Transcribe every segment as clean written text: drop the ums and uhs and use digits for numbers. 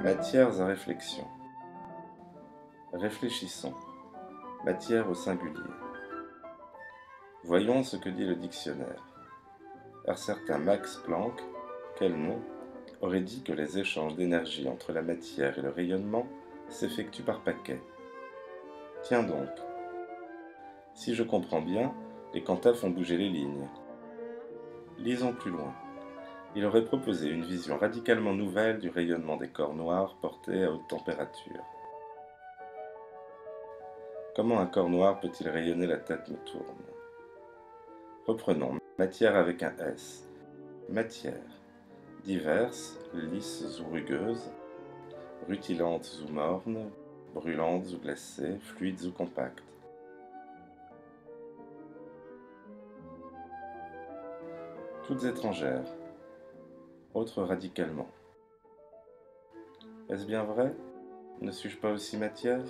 Matières à réflexion. Réfléchissons. Matière au singulier. Voyons ce que dit le dictionnaire. Un certain Max Planck, quel nom, aurait dit que les échanges d'énergie entre la matière et le rayonnement s'effectuent par paquets. Tiens donc. Si je comprends bien, les quantas font bouger les lignes. Lisons plus loin. Il aurait proposé une vision radicalement nouvelle du rayonnement des corps noirs portés à haute température. Comment un corps noir peut-il rayonner? La tête me tourne. Reprenons. Matière avec un S. Matière. Diverses, lisses ou rugueuses, rutilantes ou mornes, brûlantes ou glacées, fluides ou compactes. Toutes étrangères. Autres radicalement. Est-ce bien vrai? Ne suis-je pas aussi matière?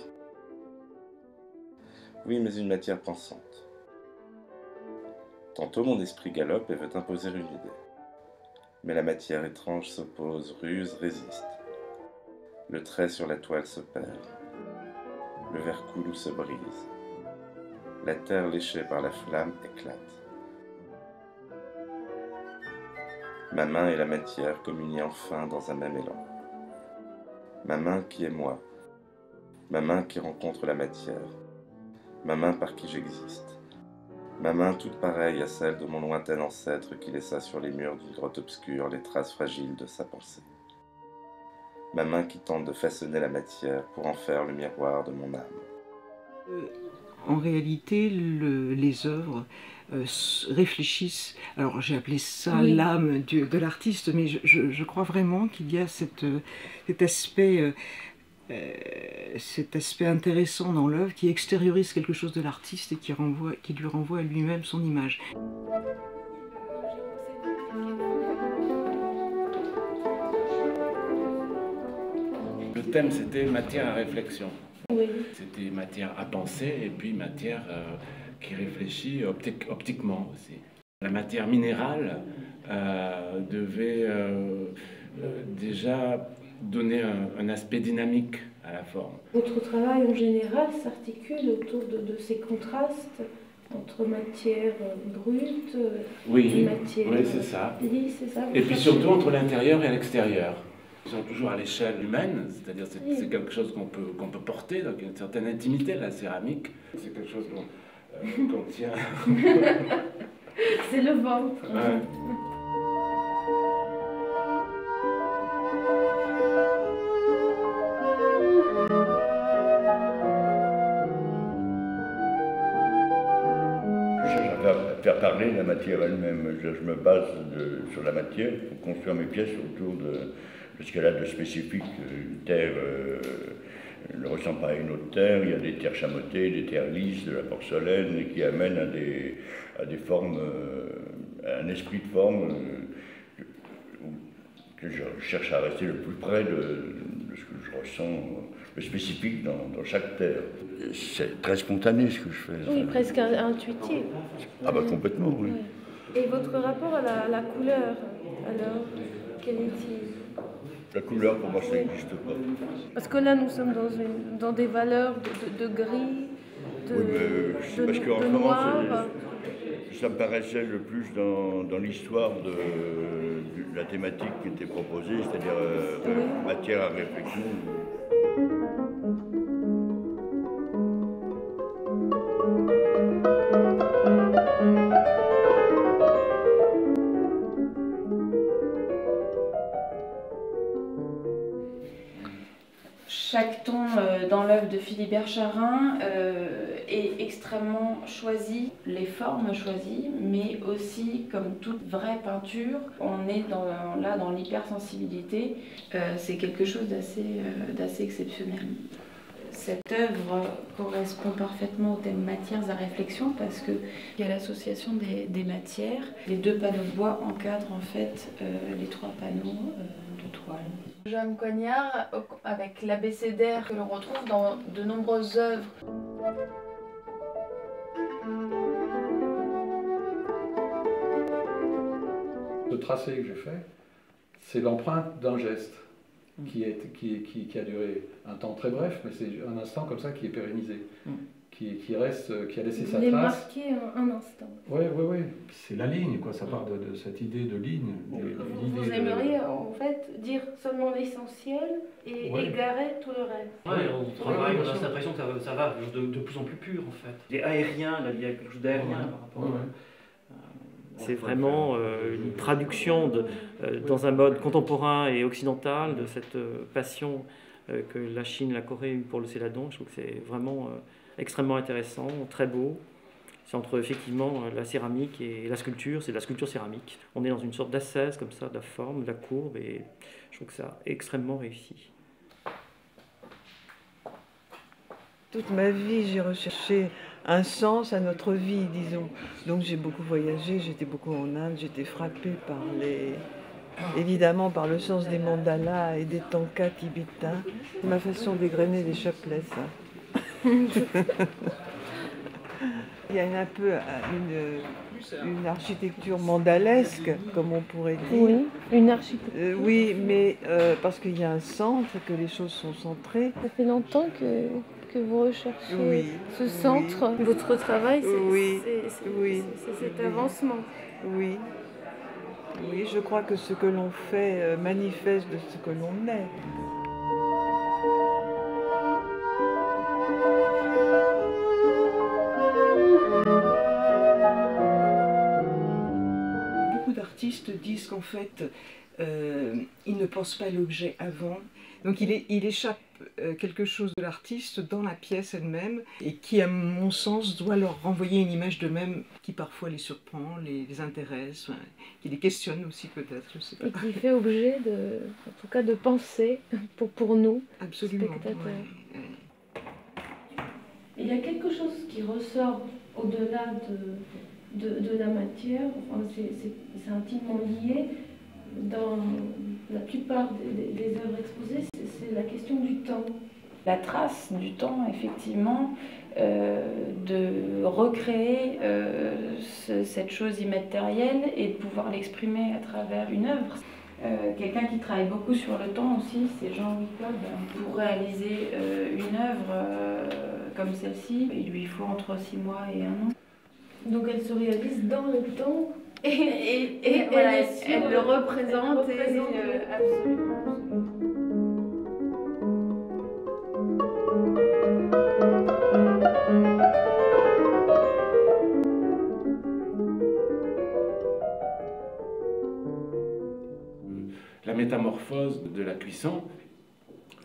Oui, mais une matière pensante. Tantôt mon esprit galope et veut imposer une idée. Mais la matière étrange s'oppose, ruse, résiste. Le trait sur la toile se perd. Le verre coule ou se brise. La terre léchée par la flamme éclate. Ma main et la matière communient enfin dans un même élan. Ma main qui est moi. Ma main qui rencontre la matière. Ma main par qui j'existe. Ma main toute pareille à celle de mon lointain ancêtre qui laissa sur les murs d'une grotte obscure les traces fragiles de sa pensée. Ma main qui tente de façonner la matière pour en faire le miroir de mon âme. En réalité, les œuvres réfléchissent, alors j'ai appelé ça oui, l'âme de l'artiste, mais je crois vraiment qu'il y a cet aspect intéressant dans l'œuvre qui extériorise quelque chose de l'artiste et qui lui renvoie à lui-même son image. Le thème, c'était matière à réflexion. Oui. C'était matière à penser et puis matière qui réfléchit optiquement aussi. La matière minérale devait déjà donner un aspect dynamique à la forme. Votre travail en général s'articule autour de ces contrastes entre matière brute et matière lisse, c'est ça? Et puis surtout entre l'intérieur et l'extérieur. Ils sont toujours à l'échelle humaine, c'est-à-dire c'est quelque chose qu'on peut porter, donc il y a une certaine intimité, la céramique. C'est quelque chose qu'on tient. C'est le ventre. Ouais. Faire parler la matière elle-même. Je me base sur la matière pour construire mes pièces autour de ce qu'elle a de spécifique. Une terre ne ressemble pas à une autre terre. Il y a des terres chamottées, des terres lisses, de la porcelaine, et qui amènent à des formes, à un esprit de forme que je cherche à rester le plus près de ce que je ressens, le spécifique dans chaque terre. C'est très spontané ce que je fais. Oui, presque intuitif. Ah bah complètement, oui. Et votre rapport à la couleur, alors, quel est-il? La couleur, pour moi, ça n'existe pas. Parce que là, nous sommes dans des valeurs de gris, de noir. Ça me paraissait le plus dans l'histoire de la thématique qui était proposée, c'est-à-dire matière à réflexion. Chaque ton dans l'œuvre de Philibert Charrin est extrêmement choisi, les formes choisies, mais aussi, comme toute vraie peinture, on est là dans l'hypersensibilité. C'est quelque chose d'assez exceptionnel. cette œuvre correspond parfaitement au thème matières à réflexion parce qu'il y a l'association des matières. Les 2 panneaux de bois encadrent en fait les 3 panneaux de toile. Joan Coignard avec l'abécédaire que l'on retrouve dans de nombreuses œuvres. Le tracé que j'ai fait, c'est l'empreinte d'un geste qui a duré un temps très bref, mais c'est un instant comme ça qui est pérennisé, qui reste, qui a laissé sa trace. Il est marqué un instant. Oui. C'est la ligne, quoi. Ça part de cette idée de ligne. Vous aimeriez en fait dire seulement l'essentiel et égarer tout le reste. Oui, on travaille, on a l'impression que ça va de plus en plus pur en fait. Les aériens, là, il y a quelque chose d'aérien par rapport à... C'est vraiment une traduction dans un mode contemporain et occidental de cette passion que la Chine, la Corée ont pour le céladon. Je trouve que c'est vraiment extrêmement intéressant, très beau. C'est entre effectivement la céramique et la sculpture, c'est de la sculpture céramique. On est dans une sorte d'assaise comme ça, de la forme, de la courbe, et je trouve que ça a extrêmement réussi. Toute ma vie, j'ai recherché un sens à notre vie, disons. Donc j'ai beaucoup voyagé, j'étais beaucoup en Inde, j'étais frappée par évidemment par le sens des mandalas et des tankas tibétains. C'est ma façon d'égrener des chapelets, ça. Il y a un peu une architecture mandalesque, comme on pourrait dire. Oui, une architecture. Oui, mais parce qu'il y a un centre, que les choses sont centrées. Ça fait longtemps que vous recherchez ce centre. Oui. Votre travail, c'est cet avancement. Oui. Oui, je crois que ce que l'on fait manifeste de ce que l'on est. Beaucoup d'artistes disent qu'en fait, ils ne pensent pas l'objet avant. Donc il échappe quelque chose de l'artiste dans la pièce elle-même et qui, à mon sens, doit leur renvoyer une image d'eux-mêmes qui parfois les surprend, les intéresse, qui les questionne aussi peut-être, je sais pas. Et qui fait objet, en tout cas, de pensée pour nous, absolument, spectateurs. Ouais. Il y a quelque chose qui ressort au-delà de la matière, enfin, c'est intimement lié. Dans la plupart des œuvres exposées, c'est la question du temps. La trace du temps, effectivement, de recréer cette chose immatérielle et de pouvoir l'exprimer à travers une œuvre. Quelqu'un qui travaille beaucoup sur le temps aussi, c'est Jean-Louis Claude. Pour réaliser une œuvre comme celle-ci, il lui faut entre 6 mois et 1 an. Donc elle se réalise dans le temps et voilà, elle le représente. Absolument. La métamorphose de la cuisson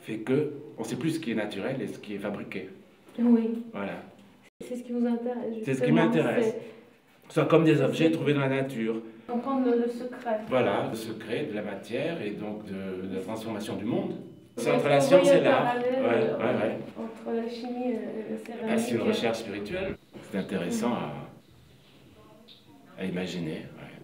fait que on ne sait plus ce qui est naturel et ce qui est fabriqué. Oui. Voilà. C'est ce qui vous intéresse. C'est ce qui m'intéresse. Ce sont comme des objets trouvés dans la nature. Comprendre le secret. Voilà, le secret de la matière et donc de la transformation du monde. C'est entre la science et l'art. Entre la chimie et la céramique. C'est une recherche spirituelle. C'est intéressant à imaginer. Ouais.